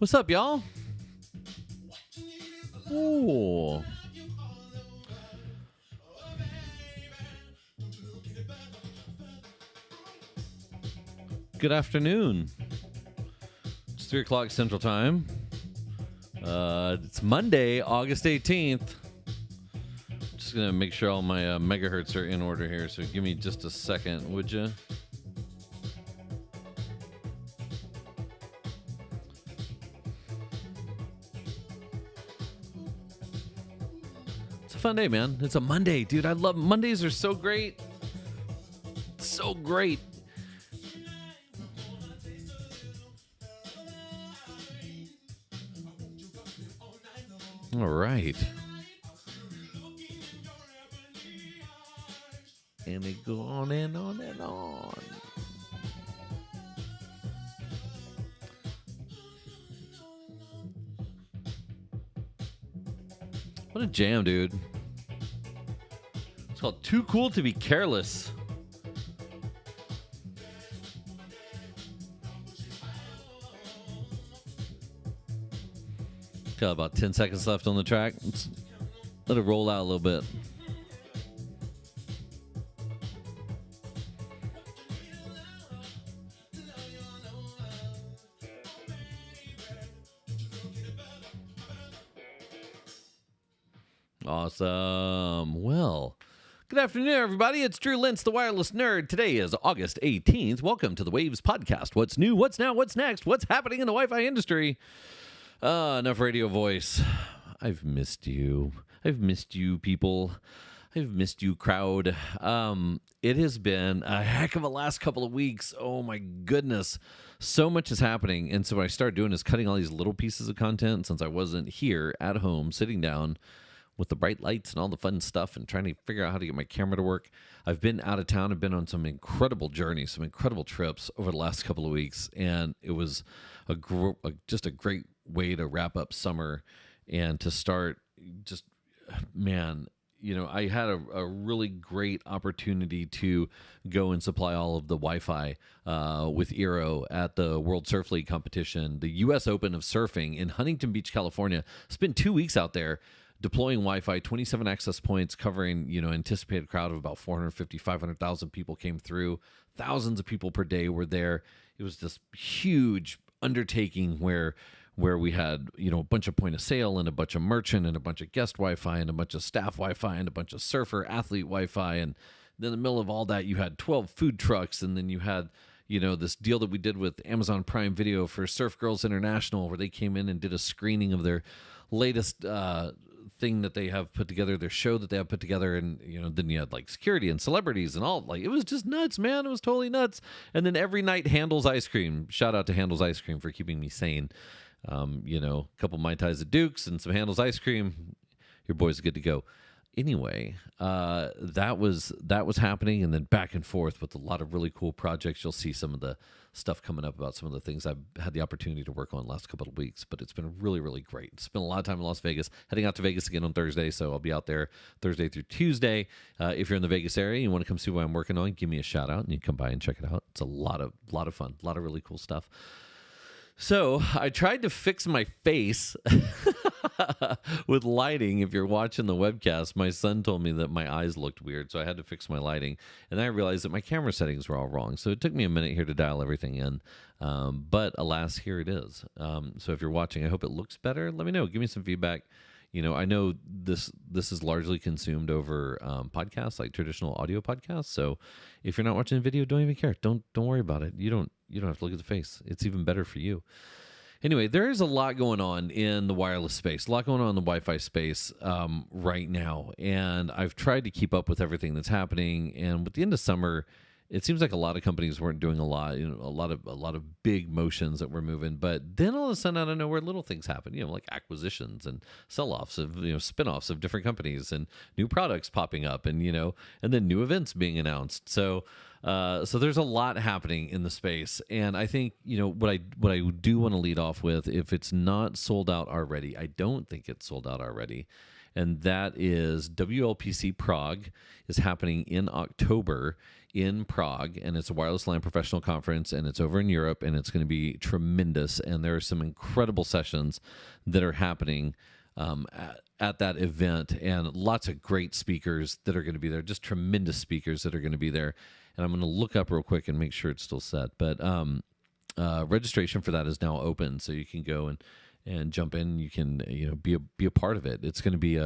What's up, y'all? Ooh. Good afternoon. It's 3 o'clock Central Time. It's Monday, August 18th. Just going to make sure all my megahertz are in order here, so give me just a second, would you? It's a fun day, man. It's a Monday, dude. I love Mondays. Are so great. So great. All right. And they go on and on and on. What a jam, dude. It's called Too Cool to Be Careless. Got about 10 seconds left on the track. Let's let it roll out a little bit. Awesome. Well, good afternoon, everybody. It's Drew Lentz, the wireless nerd. Today is August 18th. Welcome to the Waves Podcast. What's new? What's now? What's next? What's happening in the Wi-Fi industry? Enough radio voice. I've missed you. I've missed you, people. I've missed you, crowd. It has been a heck of a last couple of weeks. Oh, my goodness. So much is happening. And so what I started doing is cutting all these little pieces of content since I wasn't here at home sitting down with the bright lights and all the fun stuff and trying to figure out how to get my camera to work. I've been out of town. I've been on some incredible journeys, some incredible trips over the last couple of weeks. And it was just a great way to wrap up summer and to start just, man, you know, I had a really great opportunity to go and supply all of the Wi-Fi with Eero at the World Surf League competition, the U.S. Open of Surfing in Huntington Beach, California. Spent 2 weeks out there deploying Wi-Fi, 27 access points covering, you know, anticipated crowd of about 450, 500,000 people came through. Thousands of people per day were there. It was this huge undertaking where we had, you know, a bunch of point of sale and a bunch of merchant and a bunch of guest Wi-Fi and a bunch of staff Wi-Fi and a bunch of surfer athlete Wi-Fi. And then in the middle of all that, you had 12 food trucks. And then you had, you know, this deal that we did with Amazon Prime Video for Surf Girls International, where they came in and did a screening of their latest thing that they have put together, their show that they have put together. And, you know, then you had like security and celebrities and all, like, it was just nuts, man. It was totally nuts. And then every night, Handel's Ice Cream. Shout out to Handel's Ice Cream for keeping me sane. You know, a couple Mai Tais at Duke's and some Handel's ice cream. Your boy's good to go. Anyway, that was happening, and then back and forth with a lot of really cool projects. You'll see some of the stuff coming up about some of the things I've had the opportunity to work on the last couple of weeks, but it's been really, really great. Spent a lot of time in Las Vegas, heading out to Vegas again on Thursday, so I'll be out there Thursday through Tuesday. If you're in the Vegas area and you want to come see what I'm working on, give me a shout out, and you can come by and check it out. It's a lot of fun, a lot of really cool stuff. So I tried to fix my face with lighting. If you're watching the webcast, my son told me that my eyes looked weird, so I had to fix my lighting. And then I realized that my camera settings were all wrong. So it took me a minute here to dial everything in. But alas, here it is. So if you're watching, I hope it looks better. Let me know. Give me some feedback. You know, I know this is largely consumed over podcasts, like traditional audio podcasts. So if you're not watching the video, don't even care. Don't worry about it. You don't have to look at the face. It's even better for you. Anyway, there is a lot going on in the wireless space, a lot going on in the Wi-Fi space right now. And I've tried to keep up with everything that's happening. And with the end of summer, it seems like a lot of companies weren't doing a lot, you know, a lot of big motions that were moving. But then all of a sudden, out of nowhere, little things happen, you know, like acquisitions and sell-offs of, you know, spin-offs of different companies and new products popping up and, you know, and then new events being announced. So there's a lot happening in the space. And I think, you know, what I do want to lead off with, if it's not sold out already, I don't think it's sold out already. And that is WLPC Prague is happening in October in Prague, and it's a wireless LAN professional conference, and it's over in Europe, and it's going to be tremendous. And there are some incredible sessions that are happening at that event, and lots of great speakers that are going to be there, just tremendous speakers that are going to be there. And I'm going to look up real quick and make sure it's still set. But registration for that is now open, so you can go and jump in. You can be a part of it. It's going to be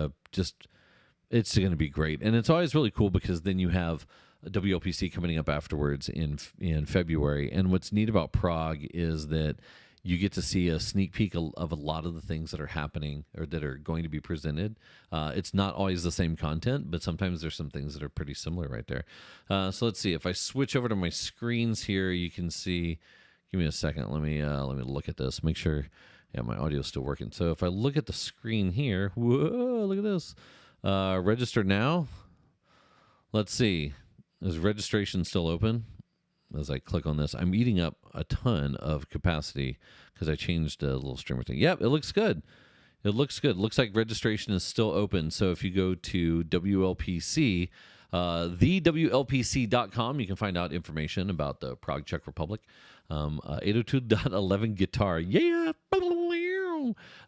it's going to be great, and it's always really cool because then you have WLPC coming up afterwards in February. And what's neat about Prague is that you get to see a sneak peek of a lot of the things that are happening or that are going to be presented. It's not always the same content, but sometimes there's some things that are pretty similar right there. So let's see. If I switch over to my screens here, you can see. Give me a second. Let me look at this. Make sure, my audio is still working. So if I look at the screen here, whoa, look at this. Register now. Let's see. Is registration still open? As I click on this, I'm eating up a ton of capacity because I changed a little streamer thing. Yep, it looks good. It looks good. It looks like registration is still open. So if you go to WLPC, thewlpc.com, you can find out information about the Prague, Czech Republic. 802.11 guitar. Yeah.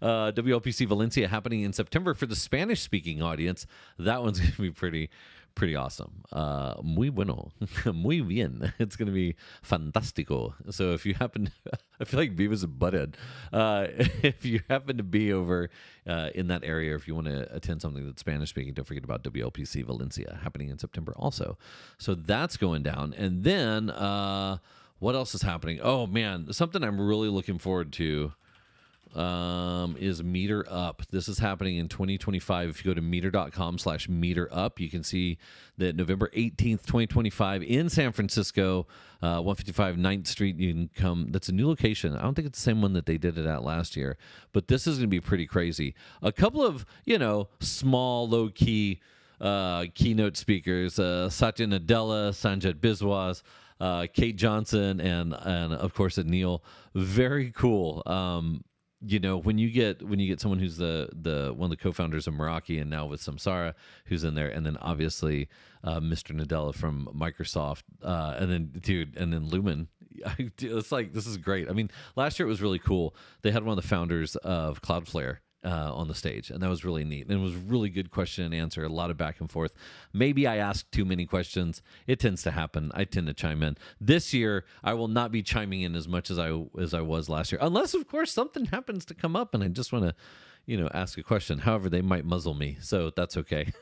WLPC Valencia happening in September for the Spanish-speaking audience. That one's going to be pretty awesome. Muy bueno. Muy bien. It's going to be fantastico. So if you happen to, I feel like Beavis and Butthead. If you happen to be over in that area, if you want to attend something that's Spanish speaking, don't forget about WLPC Valencia happening in September also. So that's going down. And then what else is happening? Oh man, something I'm really looking forward to is Meter Up. This is happening in 2025. If you go to meter.com/meter up, you can see that November 18th, 2025 in San Francisco, 155 9th Street. You can come. That's a new location. I don't think it's the same one that they did it at last year, but this is going to be pretty crazy. A couple of, small, low-key keynote speakers, Satya Nadella, Sanjay Biswas, Kate Johnson, and of course, Neil. Very cool. When you get someone who's the one of the co-founders of Meraki and now with Samsara who's in there, and then obviously Mr. Nadella from Microsoft, and then Lumen. It's like, this is great. I mean, last year it was really cool. They had one of the founders of Cloudflare on the stage, and that was really neat. And it was really good question and answer, a lot of back and forth. Maybe I asked too many questions. It tends to happen. I tend to chime in. This year, I will not be chiming in as much as I was last year, unless, of course, something happens to come up and I just want to ask a question. However, they might muzzle me, so that's okay.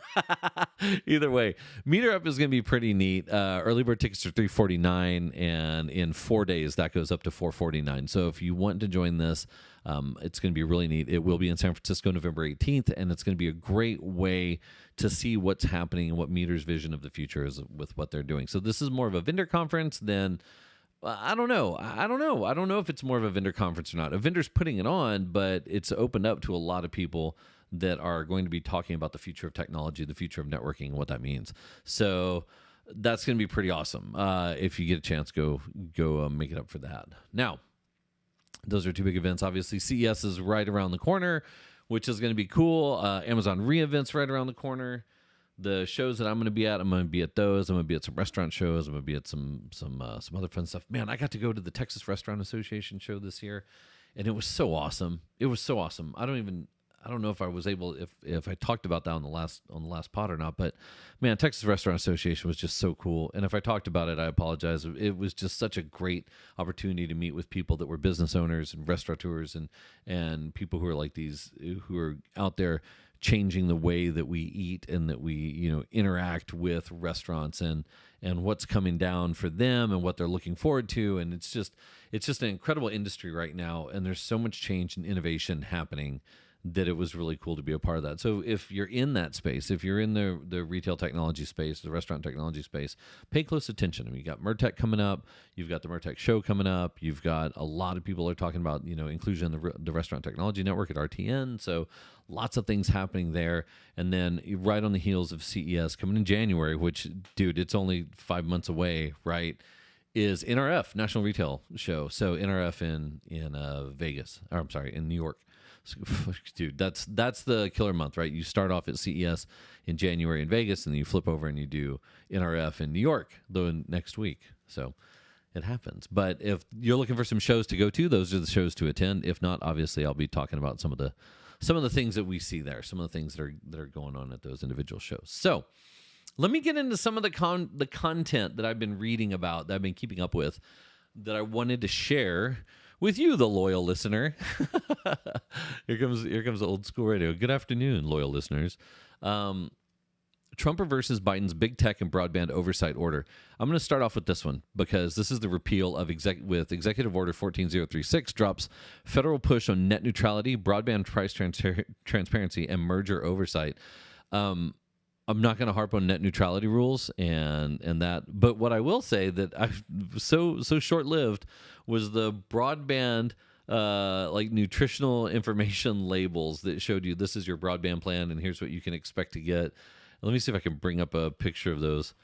Either way, Meter Up is going to be pretty neat. Early bird tickets are $349, and in 4 days, that goes up to $449. So if you want to join this, it's going to be really neat. It will be in San Francisco, November 18th, and it's going to be a great way to see what's happening and what Meter's vision of the future is with what they're doing. So this is more of a vendor conference than... I don't know. I don't know if it's more of a vendor conference or not. A vendor's putting it on, but it's opened up to a lot of people that are going to be talking about the future of technology, the future of networking, and what that means. So that's going to be pretty awesome. If you get a chance, go make it up for that. Now, those are two big events. Obviously, CES is right around the corner, which is going to be cool. Amazon re:Invent's right around the corner. The shows that I'm going to be at, I'm going to be at those. I'm going to be at some restaurant shows. I'm going to be at some other fun stuff. Man, I got to go to the Texas Restaurant Association show this year, and it was so awesome. It was so awesome. I don't know if I was able, if I talked about that on the last pod or not, but man, Texas Restaurant Association was just so cool. And if I talked about it, I apologize. It was just such a great opportunity to meet with people that were business owners and restaurateurs and people who are like these, who are out there changing the way that we eat and that we interact with restaurants and what's coming down for them and what they're looking forward to. And it's just an incredible industry right now, and there's so much change and innovation happening that it was really cool to be a part of that. So if you're in that space, if you're in the retail technology space, the restaurant technology space, pay close attention. I mean, you got MERTEC coming up, you've got the MERTEC show coming up, you've got a lot of people are talking about, inclusion in the Restaurant Technology Network at RTN. So lots of things happening there. And then right on the heels of CES coming in January, which, dude, it's only 5 months away, right? is NRF, National Retail Show. So NRF in Vegas, or I'm sorry, in New York. So, dude, that's the killer month, right? You start off at CES in January in Vegas, and then you flip over and you do NRF in New York the next week. So it happens. But if you're looking for some shows to go to, those are the shows to attend. If not, obviously, I'll be talking about some of the things that we see there, some of the things that are going on at those individual shows. So let me get into some of the content that I've been reading about, that I've been keeping up with, that I wanted to share with you, the loyal listener. Here comes old school radio. Good afternoon, loyal listeners. Trump reverses Biden's big tech and broadband oversight order. I'm going to start off with this one because this is the repeal of Executive Order 14036 drops federal push on net neutrality, broadband price transparency, and merger oversight. I'm not going to harp on net neutrality rules and that, but what I will say that I've so short-lived was the broadband like nutritional information labels that showed you this is your broadband plan and here's what you can expect to get. Let me see if I can bring up a picture of those.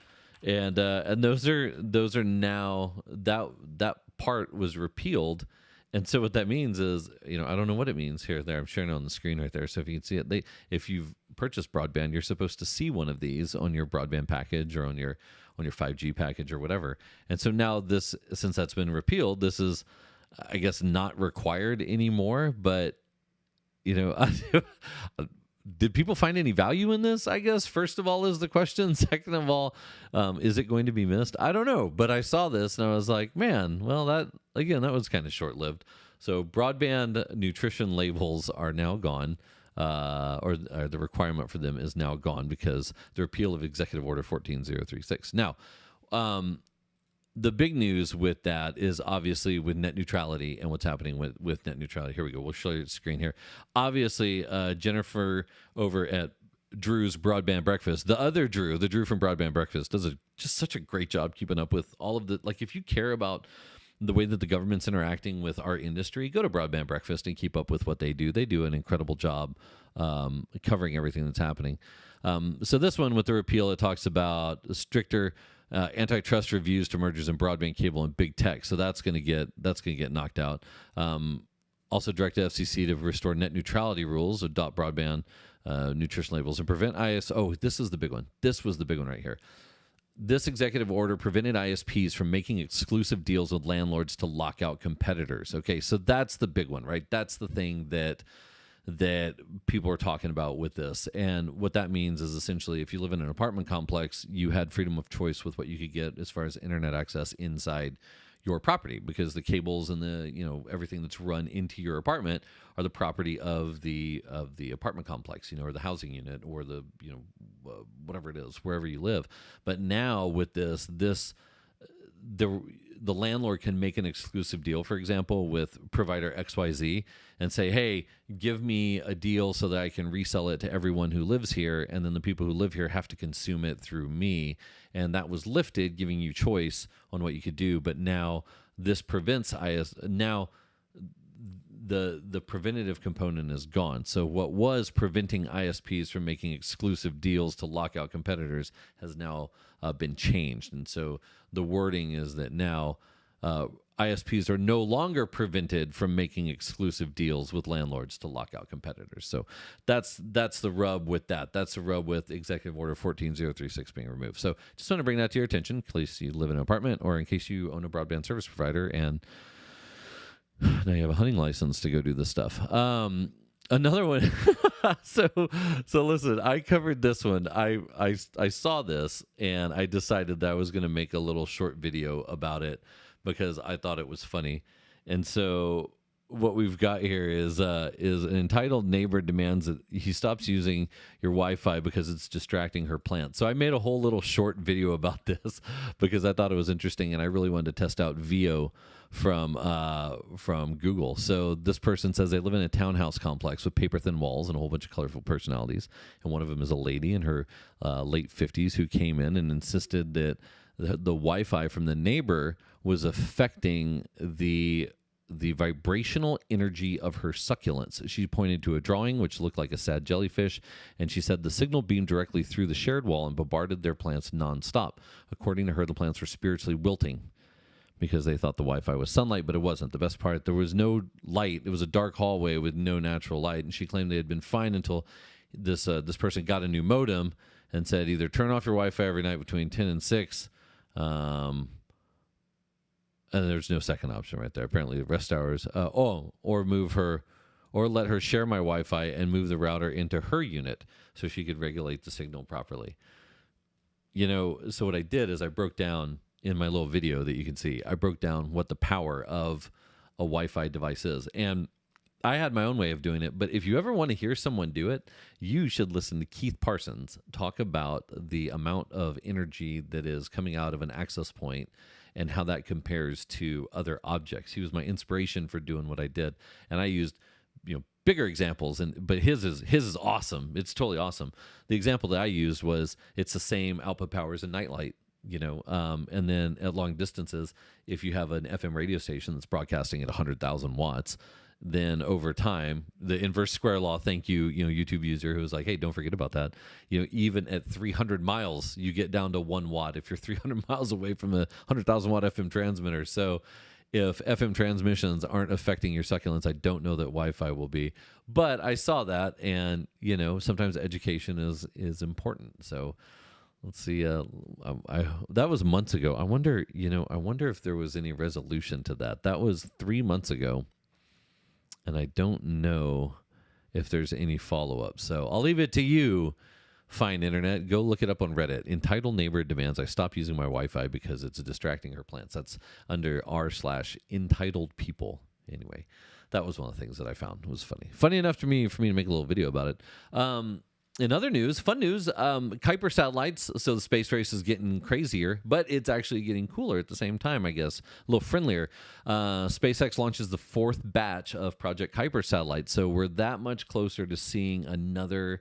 And those are now, that part was repealed. And so what that means is, I don't know what it means here. There, I'm sharing it on the screen right there. So if you can see it, if you've purchased broadband, you're supposed to see one of these on your broadband package or on your 5G package or whatever. And so now since that's been repealed, this is, I guess, not required anymore. But did people find any value in this? I guess first of all is the question. Second of all, is it going to be missed? I don't know. But I saw this and I was like, man, well, that was kind of short-lived. So broadband nutrition labels are now gone, or the requirement for them is now gone because the repeal of Executive Order 14036. Now, the big news with that is obviously with net neutrality and what's happening with net neutrality. Here we go. We'll show you the screen here. Obviously, Jennifer over at Drew's Broadband Breakfast, the Drew from Broadband Breakfast, does just such a great job keeping up with all of the, like, if you care about the way that the government's interacting with our industry, go to Broadband Breakfast and keep up with what they do. They do an incredible job covering everything that's happening. So this one with the repeal, it talks about stricter antitrust reviews to mergers in broadband, cable, and big tech. So that's going to get knocked out. Also, direct the FCC to restore net neutrality rules, adopt broadband nutrition labels, and prevent IS. Oh, this is the big one. This was the big one right here. This executive order prevented ISPs from making exclusive deals with landlords to lock out competitors. Okay, so that's the big one, right? That's the thing that people are talking about with this. And what that means is essentially if you live in an apartment complex, you had freedom of choice with what you could get as far as internet access inside your property, because the cables and the everything that's run into your apartment are the property of the apartment complex, or the housing unit, or the whatever it is, wherever you live. But now with this the landlord can make an exclusive deal, for example, with provider XYZ and say, hey, give me a deal so that I can resell it to everyone who lives here, and then the people who live here have to consume it through me. And that was lifted, giving you choice on what you could do. But now this prevents now the preventative component is gone. So what was preventing ISPs from making exclusive deals to lock out competitors has now been changed. And so the wording is that now ISPs are no longer prevented from making exclusive deals with landlords to lock out competitors. So that's the rub with that. That's the rub with Executive Order 14036 being removed. So just want to bring that to your attention in case you live in an apartment or in case you own a broadband service provider and now you have a hunting license to go do this stuff. Another one. So listen, I covered this one. I saw this and I decided that I was going to make a little short video about it because I thought it was funny. And so what we've got here is an entitled neighbor demands that he stops using your Wi-Fi because it's distracting her plant. So I made a whole little short video about this because I thought it was interesting and I really wanted to test out VO from Google. So this person says they live in a townhouse complex with paper-thin walls and a whole bunch of colorful personalities. And one of them is a lady in her late 50s who came in and insisted that the Wi-Fi from the neighbor was affecting the vibrational energy of her succulents. She pointed to a drawing which looked like a sad jellyfish, and she said the signal beamed directly through the shared wall and bombarded their plants nonstop. According to her, the plants were spiritually wilting. because they thought the Wi-Fi was sunlight, but it wasn't. The best part, there was no light. It was a dark hallway with no natural light, and she claimed they had been fine until this person got a new modem and said either turn off your Wi-Fi every night between 10 and 6, and there's no second option right there. Apparently, the rest hours, or move her, or let her share my Wi-Fi and move the router into her unit so she could regulate the signal properly. So what I did is I broke down in my little video that you can see, I broke down what the power of a Wi-Fi device is. And I had my own way of doing it, but if you ever want to hear someone do it, you should listen to Keith Parsons talk about the amount of energy that is coming out of an access point and how that compares to other objects. He was my inspiration for doing what I did. And I used, bigger examples, but his is awesome. It's totally awesome. The example that I used was it's the same output power as a nightlight. And then at long distances, if you have an FM radio station that's broadcasting at 100,000 watts, then over time, the inverse square law, thank you, YouTube user who was like, hey, don't forget about that. Even at 300 miles, you get down to 1 watt if you're 300 miles away from a 100,000 watt FM transmitter. So if FM transmissions aren't affecting your succulents, I don't know that Wi-Fi will be. But I saw that, and, sometimes education is important. So let's see. That was months ago. I wonder if there was any resolution to that. That was 3 months ago, and I don't know if there's any follow-up. So I'll leave it to you, fine internet. Go look it up on Reddit. Entitled neighbor demands I stop using my Wi-Fi because it's distracting her plants. That's under r/entitled people. Anyway, that was one of the things that I found was funny. Funny enough for me to make a little video about it. In other news, fun news, Kuiper satellites, so the space race is getting crazier, but it's actually getting cooler at the same time, I guess, a little friendlier. SpaceX launches the 4th batch of Project Kuiper satellites, so we're that much closer to seeing another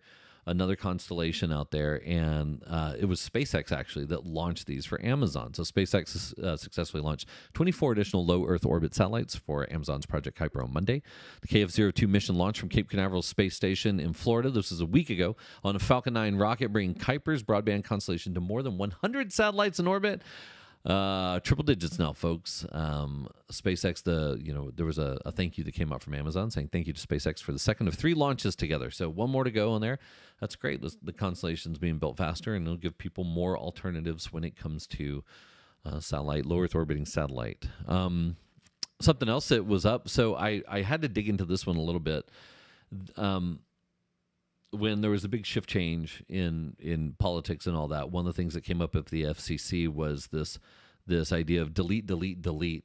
constellation out there, and it was SpaceX actually that launched these for Amazon. So SpaceX successfully launched 24 additional low Earth orbit satellites for Amazon's Project Kuiper on Monday. The KF-02 mission launched from Cape Canaveral Space Station in Florida. This was a week ago on a Falcon 9 rocket, bringing Kuiper's broadband constellation to more than 100 satellites in orbit. Triple digits now, folks. SpaceX, there was a thank you that came out from Amazon saying thank you to SpaceX for the second of 3 launches together. So one more to go on there. That's great. The constellation's being built faster, and it'll give people more alternatives when it comes to satellite, low Earth orbiting satellite. Something else that was up. So I had to dig into this one a little bit. When there was a big shift change in politics and all that, one of the things that came up at the FCC was this idea of delete,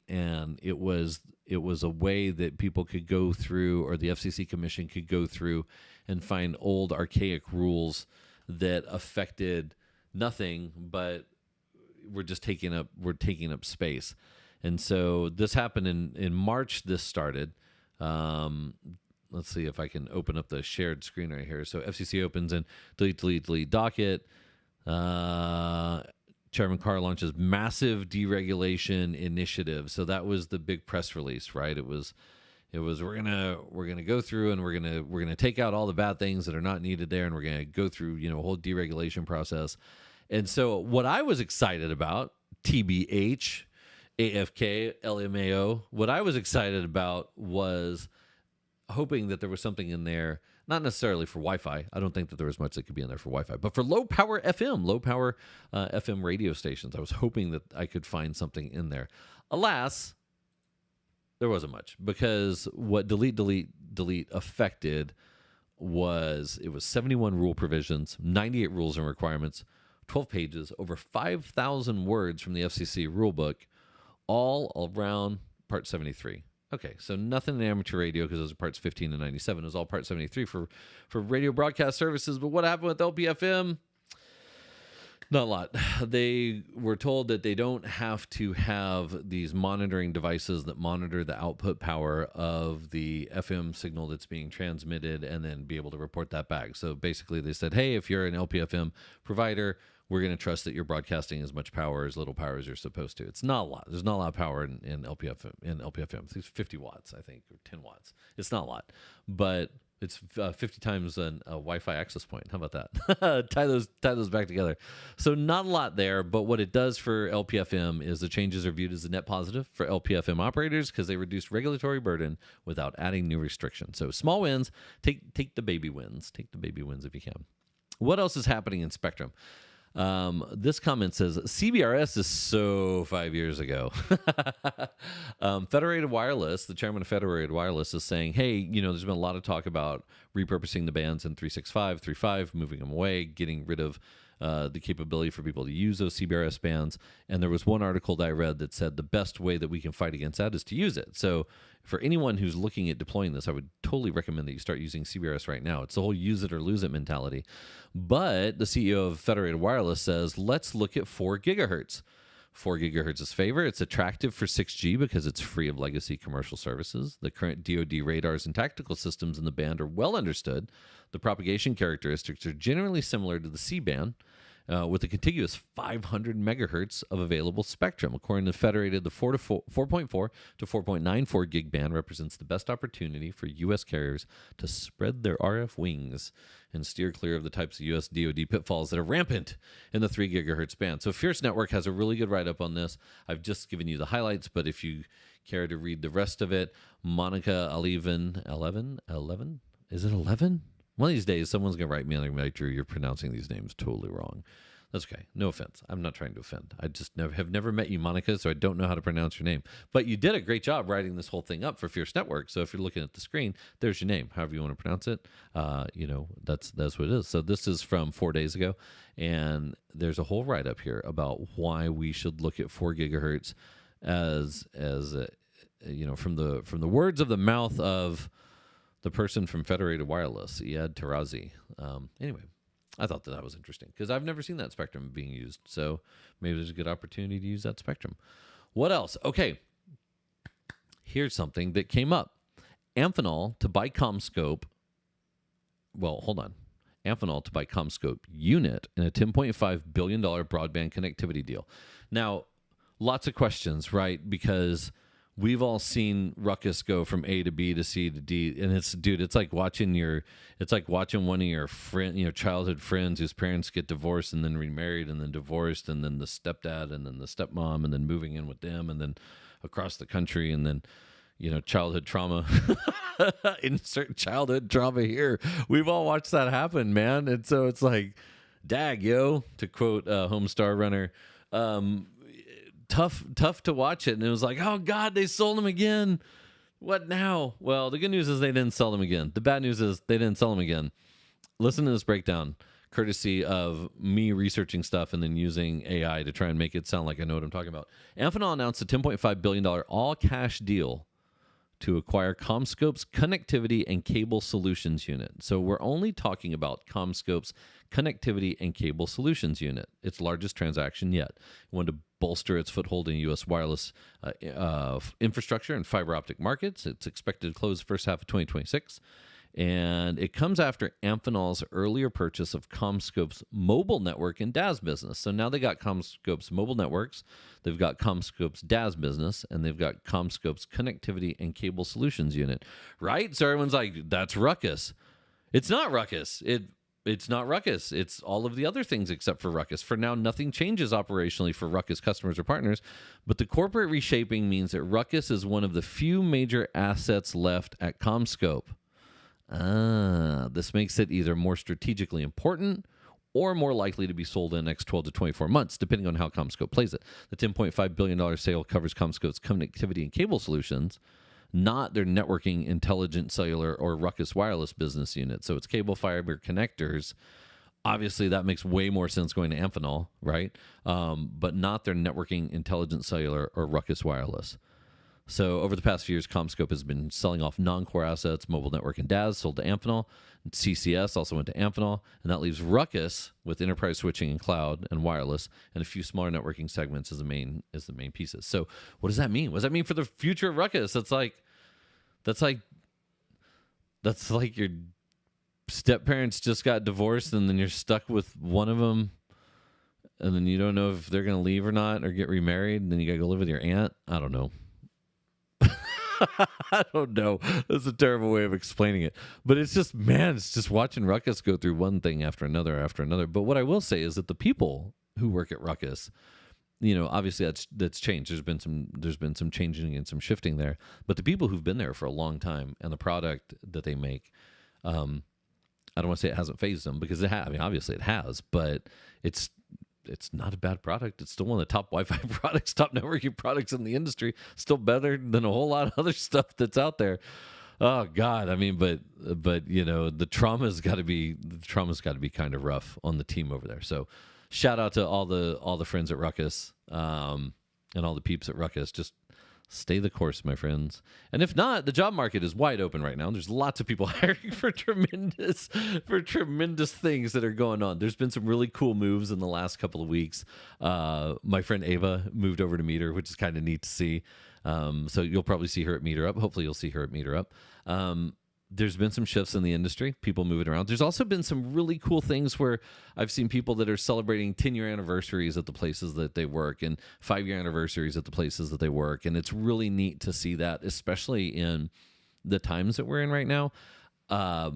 and it was a way that people could go through, or the FCC Commission could go through and find old archaic rules that affected nothing, but were just taking up space. And so this happened in March. This started. Let's see if I can open up the shared screen right here. So FCC opens and delete docket. Chairman Carr launches massive deregulation initiative. So that was the big press release, right? It was we're gonna go through and we're gonna take out all the bad things that are not needed there, and we're gonna go through a whole deregulation process. And so what I was excited about, TBH, AFK, LMAO, what I was excited about was hoping that there was something in there, not necessarily for Wi-Fi. I don't think that there was much that could be in there for Wi-Fi, but for low power FM radio stations. I was hoping that I could find something in there. Alas, there wasn't much, because what delete affected was 71 rule provisions, 98 rules and requirements, 12 pages, over 5,000 words from the FCC rulebook, all around Part 73. Okay, so nothing in amateur radio, because those are parts 15 and 97. It was all part 73 for radio broadcast services. But what happened with LPFM? Not a lot. They were told that they don't have to have these monitoring devices that monitor the output power of the FM signal that's being transmitted and then be able to report that back. So basically they said, hey, if you're an LPFM provider, we're going to trust that you're broadcasting as much power, as little power as you're supposed to. It's not a lot. There's not a lot of power in LPFM. It's 50 watts, I think, or 10 watts. It's not a lot. But It's 50 times a Wi-Fi access point. How about that? tie those back together. So not a lot there, but what it does for LPFM is the changes are viewed as a net positive for LPFM operators because they reduce regulatory burden without adding new restrictions. So small wins, take the baby wins. Take the baby wins if you can. What else is happening in Spectrum? This comment says CBRS is so 5 years ago. Federated Wireless, the chairman of Federated Wireless, is saying, hey, there's been a lot of talk about repurposing the bands in 365, 35, moving them away, getting rid of the capability for people to use those CBRS bands. And there was one article that I read that said the best way that we can fight against that is to use it. So for anyone who's looking at deploying this, I would totally recommend that you start using CBRS right now. It's the whole use it or lose it mentality. But the CEO of Federated Wireless says, let's look at 4 gigahertz. 4 gigahertz is favorite. It's attractive for 6G because it's free of legacy commercial services. The current DoD radars and tactical systems in the band are well understood. The propagation characteristics are generally similar to the C-band, with a contiguous 500 megahertz of available spectrum. According to Federated, the 4.4 to 4.94 gig band represents the best opportunity for U.S. carriers to spread their RF wings and steer clear of the types of U.S. DoD pitfalls that are rampant in the 3 gigahertz band. So Fierce Network has a really good write-up on this. I've just given you the highlights, but if you care to read the rest of it, Monica Eleven, is it 11? One of these days, someone's going to write me and they're going to be like, Drew, you're pronouncing these names totally wrong. That's okay. No offense. I'm not trying to offend. I just have never met you, Monica, so I don't know how to pronounce your name. But you did a great job writing this whole thing up for Fierce Network. So if you're looking at the screen, there's your name, however you want to pronounce it. That's what it is. So this is from 4 days ago, and there's a whole write-up here about why we should look at 4 gigahertz as from the words of the mouth of the person from Federated Wireless, Iyad Tarazi. Anyway, I thought that was interesting because I've never seen that spectrum being used. So maybe there's a good opportunity to use that spectrum. What else? Okay, here's something that came up. Amphenol to buy CommScope. Well, hold on. Amphenol to buy CommScope unit in a $10.5 billion broadband connectivity deal. Now, lots of questions, right? Because we've all seen Ruckus go from A to B to C to D, and it's like watching one of your childhood friends whose parents get divorced and then remarried and then divorced and then the stepdad and then the stepmom and then moving in with them and then across the country and then childhood trauma. Insert childhood trauma here. We've all watched that happen, man. And so it's like, dag, yo, to quote Homestar Runner. Tough to watch it. And it was like, oh, God, they sold them again. What now? Well, the good news is they didn't sell them again. The bad news is they didn't sell them again. Listen to this breakdown, courtesy of me researching stuff and then using AI to try and make it sound like I know what I'm talking about. Amphenol announced a $10.5 billion all-cash deal to acquire CommScope's Connectivity and Cable Solutions Unit. So we're only talking about CommScope's Connectivity and Cable Solutions Unit, its largest transaction yet. It wanted to bolster its foothold in U.S. wireless infrastructure and fiber optic markets. It's expected to close the first half of 2026. And it comes after Amphenol's earlier purchase of CommScope's mobile network and DAS business. So now they got CommScope's mobile networks, they've got CommScope's DAS business, and they've got CommScope's Connectivity and Cable Solutions Unit. Right? So everyone's like, that's Ruckus. It's not Ruckus. It's not Ruckus. It's all of the other things except for Ruckus. For now, nothing changes operationally for Ruckus customers or partners, but the corporate reshaping means that Ruckus is one of the few major assets left at CommScope. This makes it either more strategically important or more likely to be sold in the next 12 to 24 months, depending on how CommScope plays it. The $10.5 billion sale covers CommScope's connectivity and cable solutions, not their networking, intelligent cellular, or Ruckus Wireless business unit. So it's cable, fiber, connectors. Obviously, that makes way more sense going to Amphenol, right? But not their networking, intelligent cellular, or Ruckus Wireless. So over the past few years, CommScope has been selling off non-core assets, mobile network and DAS sold to Amphenol. CCS also went to Amphenol, and that leaves Ruckus with enterprise switching and cloud and wireless, and a few smaller networking segments as the main pieces. So what does that mean? What does that mean for the future of Ruckus? That's like your step-parents just got divorced, and then you're stuck with one of them, and then you don't know if they're going to leave or not or get remarried, and then you got to go live with your aunt. I don't know. I don't know. That's a terrible way of explaining it. But it's just, man, it's just watching Ruckus go through one thing after another after another. But what I will say is that the people who work at Ruckus, obviously that's changed. There's been some changing and some shifting there. But the people who've been there for a long time and the product that they make, I don't want to say it hasn't phased them, because it has. I mean, obviously it has, but it's not a bad product. It's still one of the top Wi-Fi products, top networking products in the industry. Still better than a whole lot of other stuff that's out there. Oh God, I mean, but the trauma's got to be kind of rough on the team over there. So, shout out to all the friends at Ruckus, and all the peeps at Ruckus. Just stay the course, my friends. And if not, the job market is wide open right now. There's lots of people hiring for tremendous things that are going on. There's been some really cool moves in the last couple of weeks. My friend Ava moved over to Meter, which is kind of neat to see. So you'll probably see her at Meter Up. Hopefully you'll see her at Meter Up. There's been some shifts in the industry, people moving around. There's also been some really cool things where I've seen people that are celebrating 10-year anniversaries at the places that they work and 5-year anniversaries at the places that they work. And it's really neat to see that, especially in the times that we're in right now. I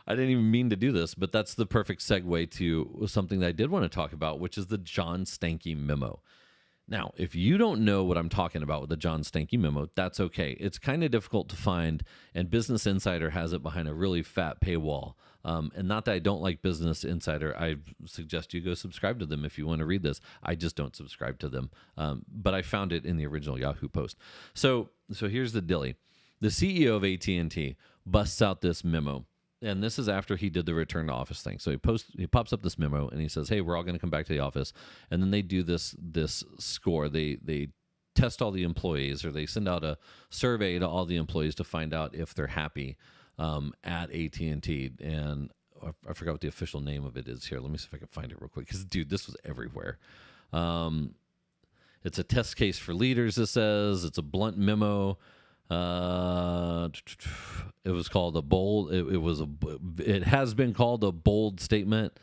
didn't even mean to do this, but that's the perfect segue to something that I did want to talk about, which is the John Stankey memo. Now, if you don't know what I'm talking about with the John Stankey memo, that's okay. It's kind of difficult to find, and Business Insider has it behind a really fat paywall. And not that I don't like Business Insider. I suggest you go subscribe to them if you want to read this. I just don't subscribe to them. But I found it in the original Yahoo post. So here's the dilly. The CEO of AT&T busts out this memo. And this is after he did the return to office thing. So he pops up this memo and he says, "Hey, we're all going to come back to the office." And then they do this score. They test all the employees, or they send out a survey to all the employees to find out if they're happy at AT&T. And I forgot what the official name of it is here. Let me see if I can find it real quick. Because, dude, this was everywhere. It's a test case for leaders, it says. It's a blunt memo. It was called a bold. It has been called a bold statement,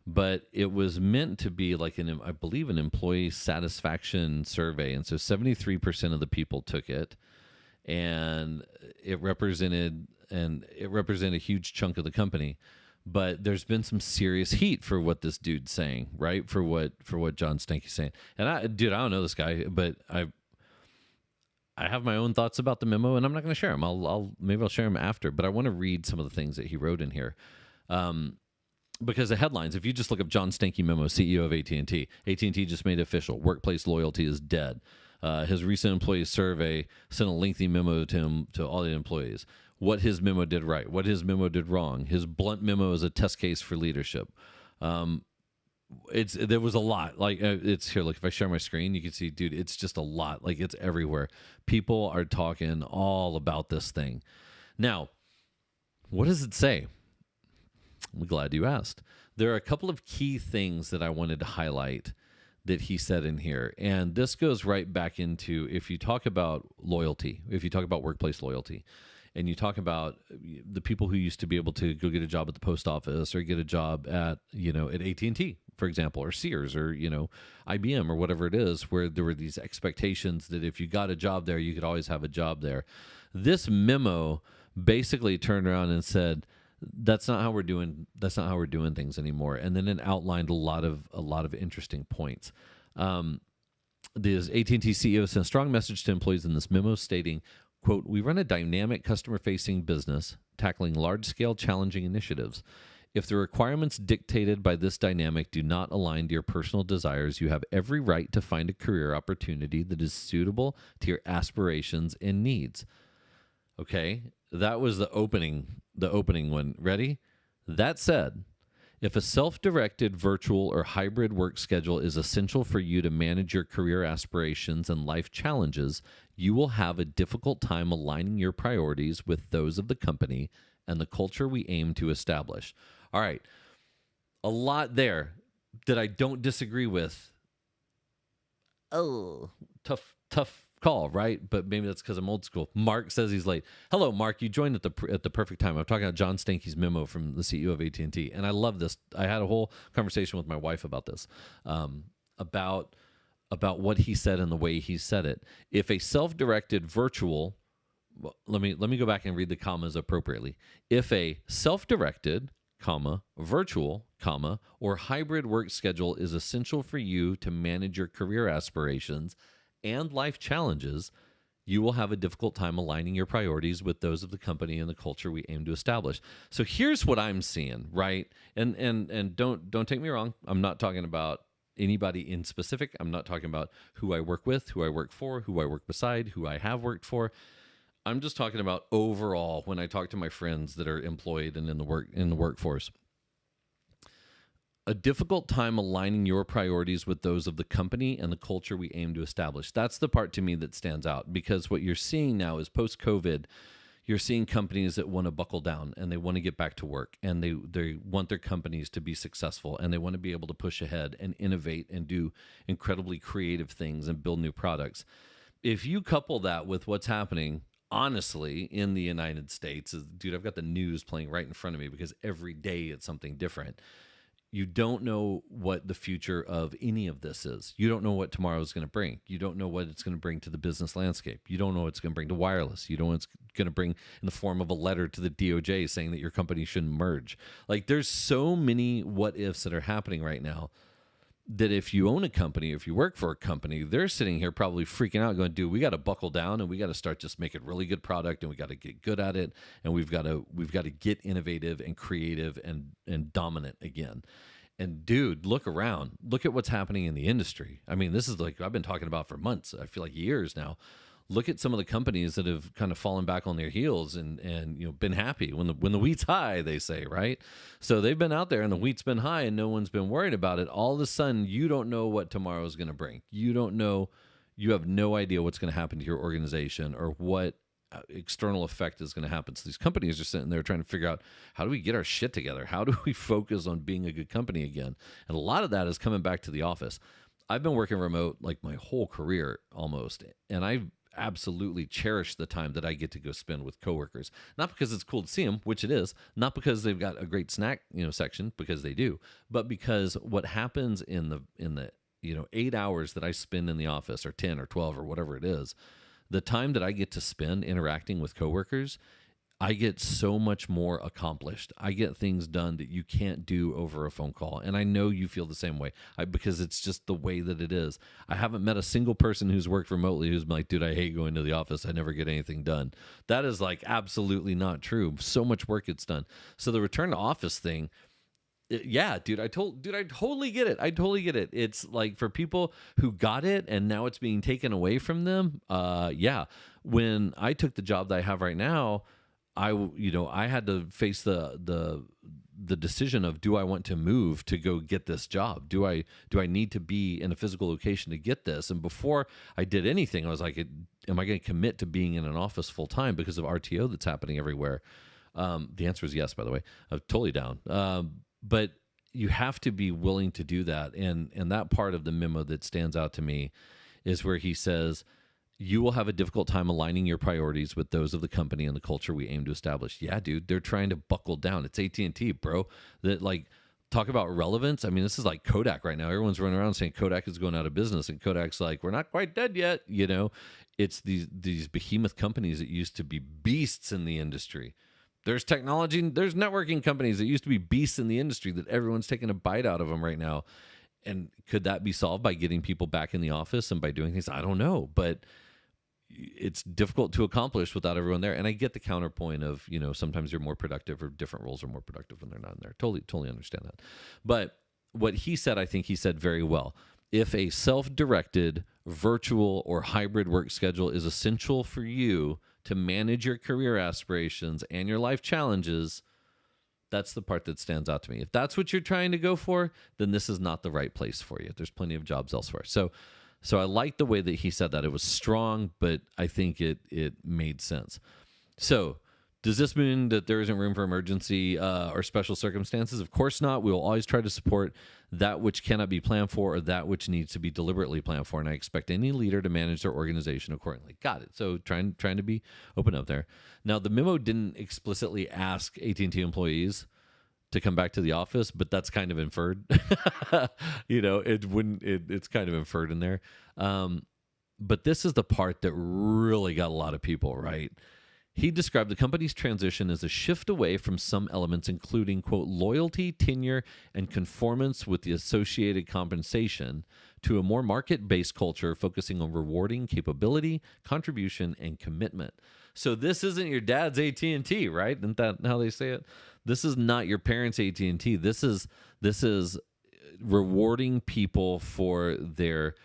but it was meant to be like I believe an employee satisfaction survey. And so 73% of the people took it, and it represented a huge chunk of the company. But there's been some serious heat for what this dude's saying, right? For what John Stankey's saying. And I don't know this guy, but I have my own thoughts about the memo, and I'm not going to share them. Maybe I'll share them after, but I want to read some of the things that he wrote in here. Because the headlines, if you just look up John Stankey memo, CEO of AT&T, AT&T just made it official. Workplace loyalty is dead. His recent employee survey sent a lengthy memo to all the employees. What his memo did right, what his memo did wrong. His blunt memo is a test case for leadership. There was a lot. Like, it's here. Look, if I share my screen, you can see, dude, it's just a lot. Like, it's everywhere. People are talking all about this thing. Now, what does it say? I'm glad you asked. There are a couple of key things that I wanted to highlight that he said in here. And this goes right back into, if you talk about loyalty, if you talk about workplace loyalty, and you talk about the people who used to be able to go get a job at the post office or get a job at AT&T, for example, or Sears, or, IBM, or whatever it is, where there were these expectations that if you got a job there, you could always have a job there. This memo basically turned around and said, that's not how we're doing things anymore. And then it outlined a lot of interesting points. This AT&T CEO sent a strong message to employees in this memo stating, quote, "We run a dynamic customer-facing business tackling large-scale challenging initiatives. If the requirements dictated by this dynamic do not align to your personal desires, you have every right to find a career opportunity that is suitable to your aspirations and needs." Okay, that was the opening one. Ready? That said, if a self-directed virtual or hybrid work schedule is essential for you to manage your career aspirations and life challenges, you will have a difficult time aligning your priorities with those of the company and the culture we aim to establish. All right, a lot there that I don't disagree with. Oh, tough call, right? But maybe that's because I'm old school. Mark says he's late. Hello, Mark. You joined at the perfect time. I'm talking about John Stankey's memo from the CEO of AT&T, and I love this. I had a whole conversation with my wife about this, about about what he said and the way he said it. If a self-directed virtual, well, let me go back and read the commas appropriately. If a self-directed, comma, virtual, comma, or hybrid work schedule is essential for you to manage your career aspirations and life challenges, you will have a difficult time aligning your priorities with those of the company and the culture we aim to establish. So here's what I'm seeing, right? And don't take me wrong. I'm not talking about anybody in specific. I'm not talking about who I work with, who I work for, who I work beside, who I have worked for. I'm just talking about overall when I talk to my friends that are employed and in the workforce. A difficult time aligning your priorities with those of the company and the culture we aim to establish. That's the part to me that stands out, because what you're seeing now is post-COVID, you're seeing companies that want to buckle down and they want to get back to work, and they want their companies to be successful, and they want to be able to push ahead and innovate and do incredibly creative things and build new products. If you couple that with what's happening, honestly, in the United States, dude, I've got the news playing right in front of me because every day it's something different. You don't know what the future of any of this is. You don't know what tomorrow is going to bring. You don't know what it's going to bring to the business landscape. You don't know what it's going to bring to wireless. You don't know what it's going to bring in the form of a letter to the DOJ saying that your company shouldn't merge. Like, there's so many what ifs that are happening right now that if you own a company, if you work for a company, they're sitting here probably freaking out going, dude, we got to buckle down and we got to start just making really good product, and we got to get good at it, and we've got to get innovative and creative and dominant again. And dude, look around. Look at what's happening in the industry. I mean, this is like I've been talking about for months. I feel like years now. Look at some of the companies that have kind of fallen back on their heels and been happy when the wheat's high, they say, right? So they've been out there and the wheat's been high and no one's been worried about it. All of a sudden, you don't know what tomorrow is going to bring. You don't know. You have no idea what's going to happen to your organization or what external effect is going to happen. So these companies are sitting there trying to figure out, how do we get our shit together? How do we focus on being a good company again? And a lot of that is coming back to the office. I've been working remote like my whole career almost, and I've absolutely cherish the time that I get to go spend with coworkers. Not because it's cool to see them, which it is, not because they've got a great snack, section, because they do, but because what happens in the 8 hours that I spend in the office, or 10 or 12 or whatever it is, the time that I get to spend interacting with coworkers, I get so much more accomplished. I get things done that you can't do over a phone call. And I know you feel the same way because it's just the way that it is. I haven't met a single person who's worked remotely who's been like, dude, I hate going to the office. I never get anything done. That is like absolutely not true. So much work gets done. So the return to office thing, yeah, dude, I totally get it. I totally get it. It's like for people who got it and now it's being taken away from them. Yeah. When I took the job that I have right now, I had to face the decision of, do I want to move to go get this job? Do I need to be in a physical location to get this? And before I did anything, I was like, am I going to commit to being in an office full time because of RTO that's happening everywhere? The answer is yes, by the way. I'm totally down. But you have to be willing to do that. And that part of the memo that stands out to me is where he says, you will have a difficult time aligning your priorities with those of the company and the culture we aim to establish. Yeah, dude, they're trying to buckle down. It's AT&T, bro. That, like, talk about relevance. I mean, this is like Kodak right now. Everyone's running around saying Kodak is going out of business, and Kodak's like, we're not quite dead yet. It's these behemoth companies that used to be beasts in the industry. There's technology, there's networking companies that used to be beasts in the industry that everyone's taking a bite out of them right now. And could that be solved by getting people back in the office and by doing things? I don't know, but it's difficult to accomplish without everyone there. And I get the counterpoint of, sometimes you're more productive, or different roles are more productive when they're not in there. Totally understand that. But what he said, I think he said very well. If a self-directed, virtual, or hybrid work schedule is essential for you to manage your career aspirations and your life challenges, that's the part that stands out to me. If that's what you're trying to go for, then this is not the right place for you. There's plenty of jobs elsewhere. So I like the way that he said that. It was strong, but I think it made sense. So does this mean that there isn't room for emergency or special circumstances? Of course not. We will always try to support that which cannot be planned for, or that which needs to be deliberately planned for. And I expect any leader to manage their organization accordingly. Got it. So trying to be open up there. Now, the memo didn't explicitly ask AT&T employees to come back to the office, but that's kind of inferred. It's kind of inferred in there. But this is the part that really got a lot of people, right? He described the company's transition as a shift away from some elements, including, quote, loyalty, tenure, and conformance with the associated compensation, to a more market-based culture focusing on rewarding capability, contribution, and commitment. So this isn't your dad's AT&T, right? Isn't that how they say it? This is not your parents' AT&T. This is rewarding people for their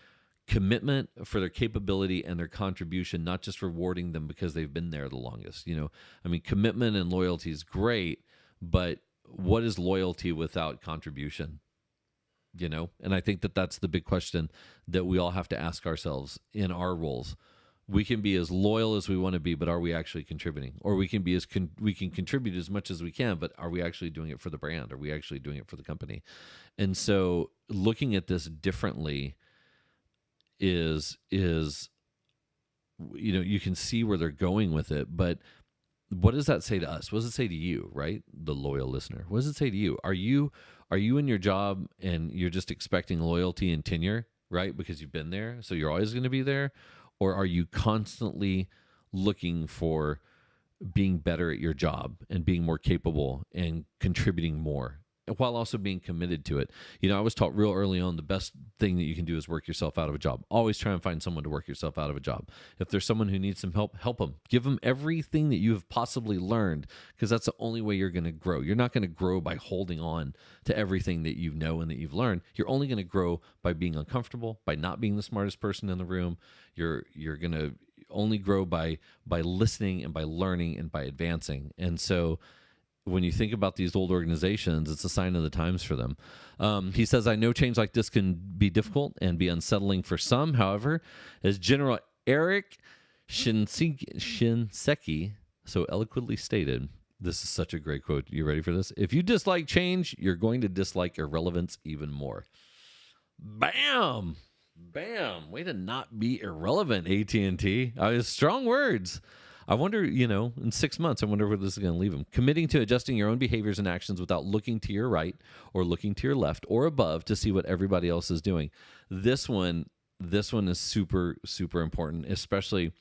commitment, for their capability and their contribution, not just rewarding them because they've been there the longest. Commitment and loyalty is great, but what is loyalty without contribution? And I think that that's the big question that we all have to ask ourselves in our roles. We can be as loyal as we want to be, but are we actually contributing? Or we can be we can contribute as much as we can, but are we actually doing it for the brand? Are we actually doing it for the company? And so looking at this differently is you can see where they're going with it, but what does that say to us? What does it say to you, right? The loyal listener. What does it say to you? Are you in your job and you're just expecting loyalty and tenure, right? Because you've been there, so you're always going to be there? Or are you constantly looking for being better at your job and being more capable and contributing more, while also being committed to it? I was taught real early on, the best thing that you can do is work yourself out of a job. Always try and find someone to work yourself out of a job. If there's someone who needs some help, help them. Give them everything that you have possibly learned, because that's the only way you're going to grow. You're not going to grow by holding on to everything that you know and that you've learned. You're only going to grow by being uncomfortable, by not being the smartest person in the room. You're going to only grow by listening and by learning and by advancing. And so when you think about these old organizations, it's a sign of the times for them. He says, I know change like this can be difficult and be unsettling for some. However, as General Eric Shinseki so eloquently stated, this is such a great quote. You ready for this? If you dislike change, you're going to dislike irrelevance even more. Bam! Bam! Way to not be irrelevant, AT&T. Strong words. I wonder, in 6 months, I wonder where this is going to leave them. Committing to adjusting your own behaviors and actions without looking to your right or looking to your left or above to see what everybody else is doing. This one is super, super important, especially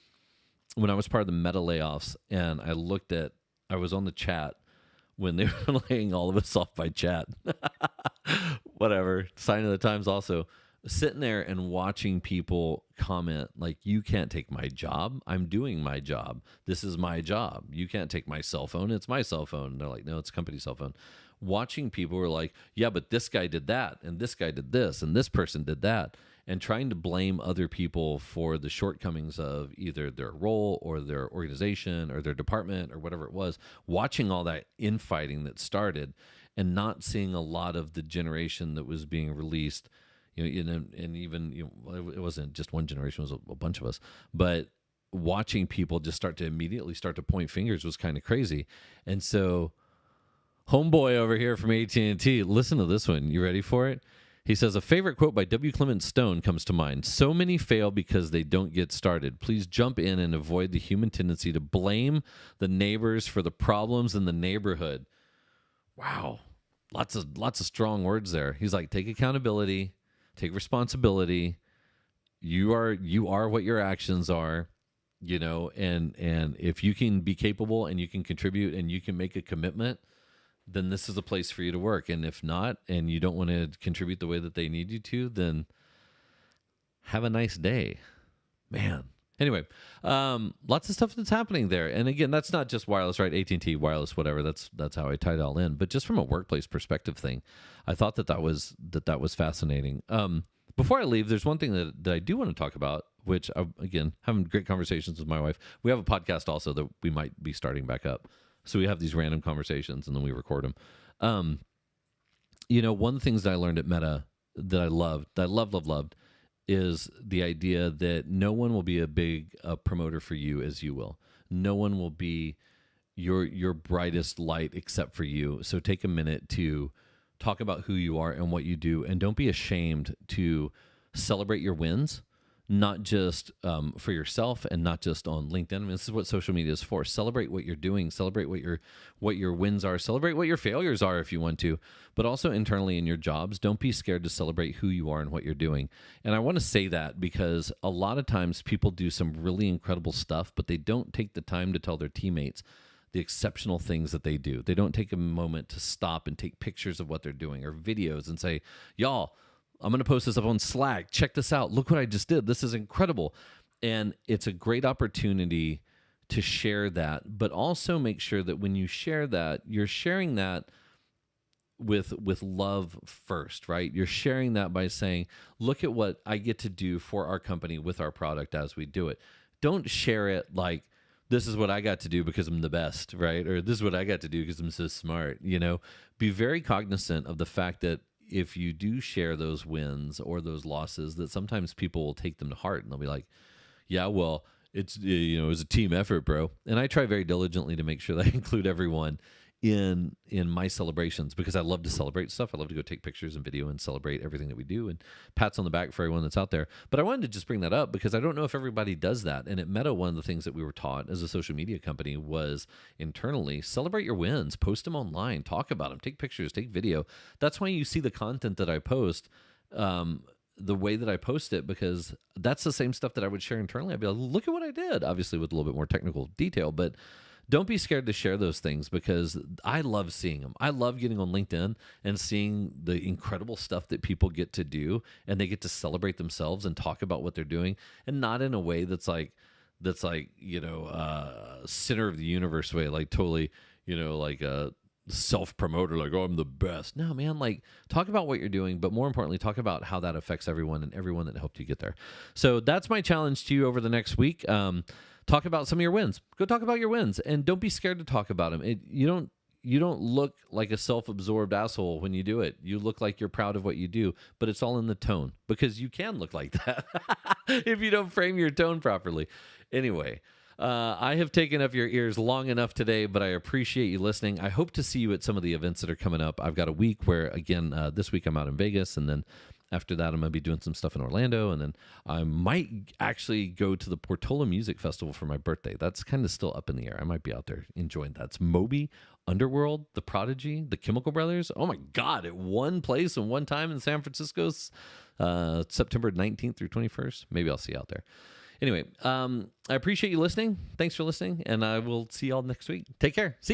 when I was part of the Meta layoffs and I was on the chat when they were laying all of us off by chat. Whatever. Sign of the times also. Sitting there and watching people comment like, you can't take my job. I'm doing my job. This is my job. You can't take my cell phone. It's my cell phone. And they're like, no, it's a company cell phone. Watching people were like, yeah, but this guy did that. And this guy did this. And this person did that. And trying to blame other people for the shortcomings of either their role or their organization or their department or whatever it was. Watching all that infighting that started and not seeing a lot of the generation that was being released. And even it wasn't just one generation; it was a bunch of us. But watching people just immediately start to point fingers was kind of crazy. And so, homeboy over here from AT&T, listen to this one. You ready for it? He says, a favorite quote by W. Clement Stone comes to mind. So many fail because they don't get started. Please jump in and avoid the human tendency to blame the neighbors for the problems in the neighborhood. Wow, lots of strong words there. He's like, take accountability. Take responsibility. You are what your actions are, and if you can be capable and you can contribute and you can make a commitment, then this is a place for you to work. And if not, and you don't want to contribute the way that they need you to, then have a nice day, man. Anyway, lots of stuff that's happening there. And again, that's not just wireless, right? AT&T, wireless, whatever. That's how I tie it all in. But just from a workplace perspective thing, I thought that was fascinating. Before I leave, there's one thing that I do want to talk about, which, again, having great conversations with my wife. We have a podcast also that we might be starting back up. So we have these random conversations and then we record them. One of the things that I learned at Meta that I loved, is the idea that no one will be a big promoter for you as you will. No one will be your brightest light except for you. So take a minute to talk about who you are and what you do, and don't be ashamed to celebrate your wins. not just for yourself and not just on LinkedIn. I mean, this is what social media is for. Celebrate what you're doing. Celebrate what your wins are. Celebrate what your failures are if you want to, but also internally in your jobs. Don't be scared to celebrate who you are and what you're doing. And I want to say that because a lot of times people do some really incredible stuff, but they don't take the time to tell their teammates the exceptional things that they do. They don't take a moment to stop and take pictures of what they're doing or videos and say, y'all, I'm going to post this up on Slack. Check this out. Look what I just did. This is incredible. And it's a great opportunity to share that, but also make sure that when you share that, you're sharing that with love first, right? You're sharing that by saying, look at what I get to do for our company with our product as we do it. Don't share it like, this is what I got to do because I'm the best, right? Or this is what I got to do because I'm so smart. Be very cognizant of the fact that if you do share those wins or those losses, that sometimes people will take them to heart and they'll be like, yeah, well, it's a team effort, bro. And I try very diligently to make sure that I include everyone in my celebrations because I love to celebrate stuff. I love to go take pictures and video and celebrate everything that we do, and pats on the back for everyone that's out there. But I wanted to just bring that up because I don't know if everybody does that. And at Meta, one of the things that we were taught as a social media company was internally celebrate your wins, post them online, talk about them, take pictures, take video. That's why you see the content that I post the way that I post it, because that's the same stuff that I would share internally. I'd be like, look at what I did, obviously with a little bit more technical detail, but don't be scared to share those things because I love seeing them. I love getting on LinkedIn and seeing the incredible stuff that people get to do, and they get to celebrate themselves and talk about what they're doing, and not in a way that's like center of the universe way, like totally, like a self-promoter, like, oh, I'm the best. No, man, like talk about what you're doing, but more importantly, talk about how that affects everyone and everyone that helped you get there. So that's my challenge to you over the next week. Talk about some of your wins. Go talk about your wins, and don't be scared to talk about them. You don't look like a self-absorbed asshole when you do it. You look like you're proud of what you do, but it's all in the tone, because you can look like that if you don't frame your tone properly. Anyway, I have taken up your ears long enough today, but I appreciate you listening. I hope to see you at some of the events that are coming up. I've got a week where, again, this week I'm out in Vegas, and then after that, I'm going to be doing some stuff in Orlando, and then I might actually go to the Portola Music Festival for my birthday. That's kind of still up in the air. I might be out there enjoying that. It's Moby, Underworld, The Prodigy, The Chemical Brothers. Oh, my God, at one place and one time in San Francisco, September 19th through 21st. Maybe I'll see you out there. Anyway, I appreciate you listening. Thanks for listening, and I will see you all next week. Take care. See you.